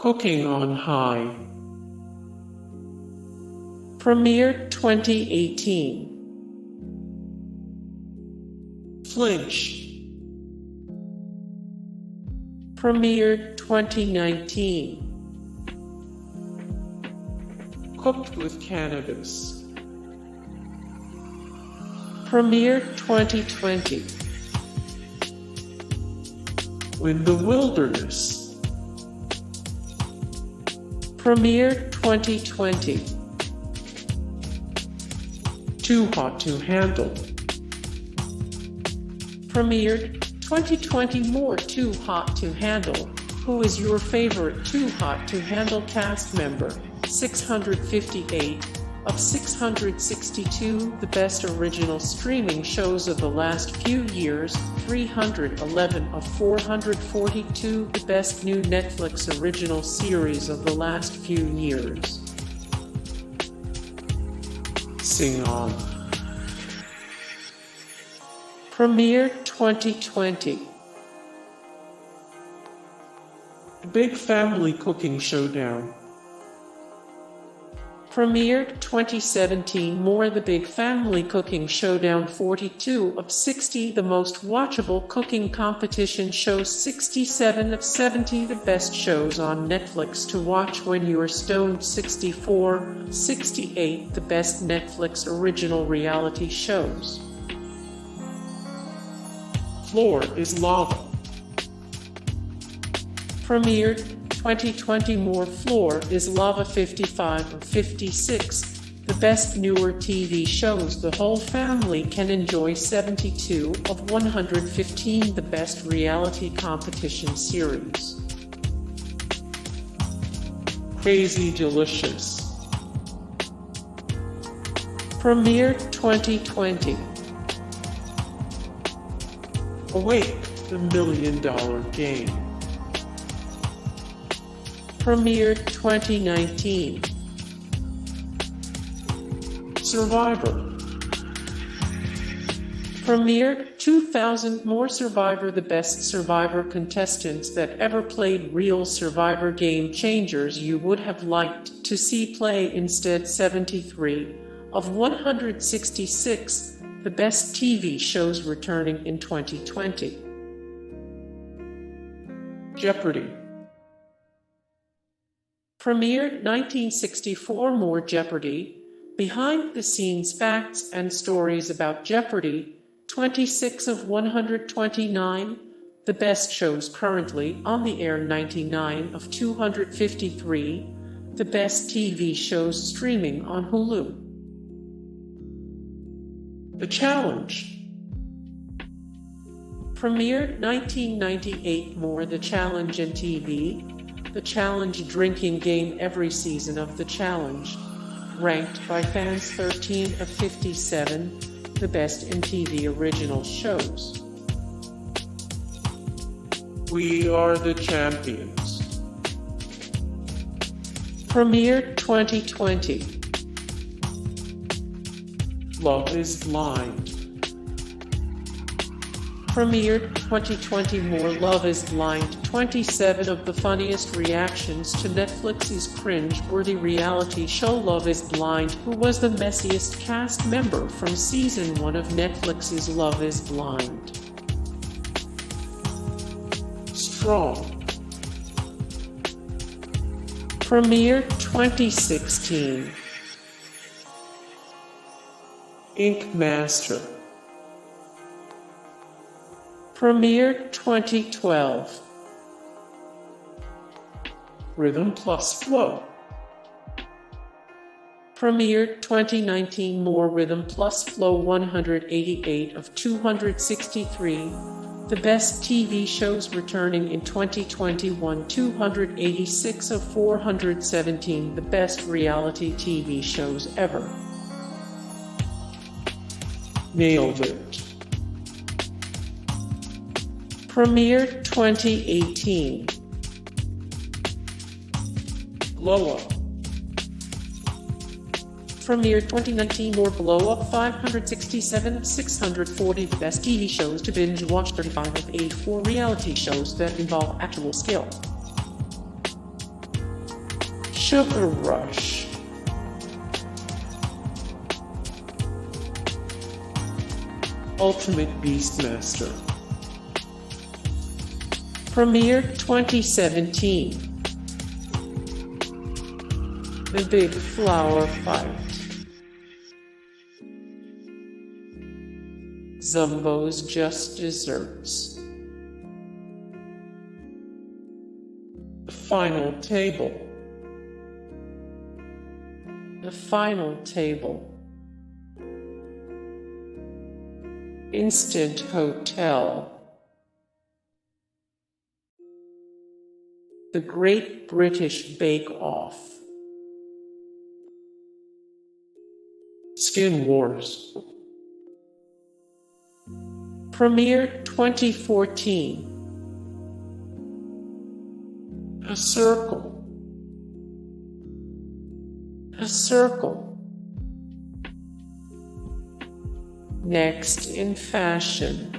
Cooking on High. Premiered 2018. Flinch. Premiered 2019. Cooked with Cannabis. Premiered 2020. In the Wilderness. Premiered 2020. Too Hot to Handle. Premiered 2020. More Too Hot to Handle. Who is your favorite Too Hot to Handle cast member? 658 of 662. The best original streaming shows of the last few years. 311 of 442. The best new Netflix original series of the last few years. Sing On. Premiered 2020. Big Family Cooking Showdown. Premiered 2017. More The Big Family Cooking Showdown. 42 of 60. The most watchable cooking competition shows. 67 of 70. The best shows on Netflix to watch when you're stoned. 64, 68. The best Netflix original reality shows. Floor is Lava. Premiered 2020. More Floor is Lava. 55 of 56. The best newer TV shows the whole family can enjoy. 72 of 115. The best reality competition series. Crazy Delicious. Premiered 2020. Awake, the $1 Million Game. Premiered 2019. Survivor. Premiered 2000. More Survivor. The best Survivor contestants that ever played. Real Survivor game changers you would have liked to see play instead. 73 of 166. The best TV shows returning in 2020. Jeopardy. Premiered 1964. More Jeopardy. Behind-the-scenes facts and stories about Jeopardy. 26 of 129. The best shows currently on the air. 99 of 253. The best TV shows streaming on Hulu. The Challenge. Premiered 1998. More The Challenge and TV. The Challenge drinking game. Every season of The Challenge. Ranked by fans. 13 of 57. The best in TV original shows. We Are the Champions. Premiered 2020. Love is Blind. Premiered 2020. More Love is Blind. 27 of the funniest reactions to Netflix's cringe-worthy reality show Love is Blind. Who was the messiest cast member from season 1 of Netflix's Love is Blind? Strong. Premiered 2016. Ink Master. Premiered 2012. Rhythm Plus Flow. Premiered 2019. More Rhythm Plus Flow. 188 of 263. The best TV shows returning in 2021. 286 of 417. The best reality TV shows ever. Nailed It. Premiered 2018. Blow Up. Premiered 2019. More Blow Up. 567 of 640. The best TV shows to binge watch. 35 of 84. Reality shows that involve actual skill. Sugar Rush. Ultimate Beastmaster. Premiere 2017. The Big Flower Fight. Zumbo's Just Desserts. The Final Table. The Final Table. Instant Hotel. The Great British Bake Off. Skin Wars. Premiere 2014. A Circle. A Circle. Next in Fashion.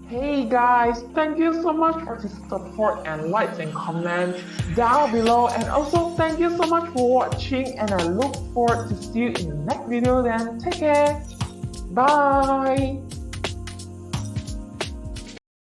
Hey guys, thank you so much for the support and likes and comments down below, and also thank you so much for watching, and I look forward to see you in the next video. Then take care. Bye.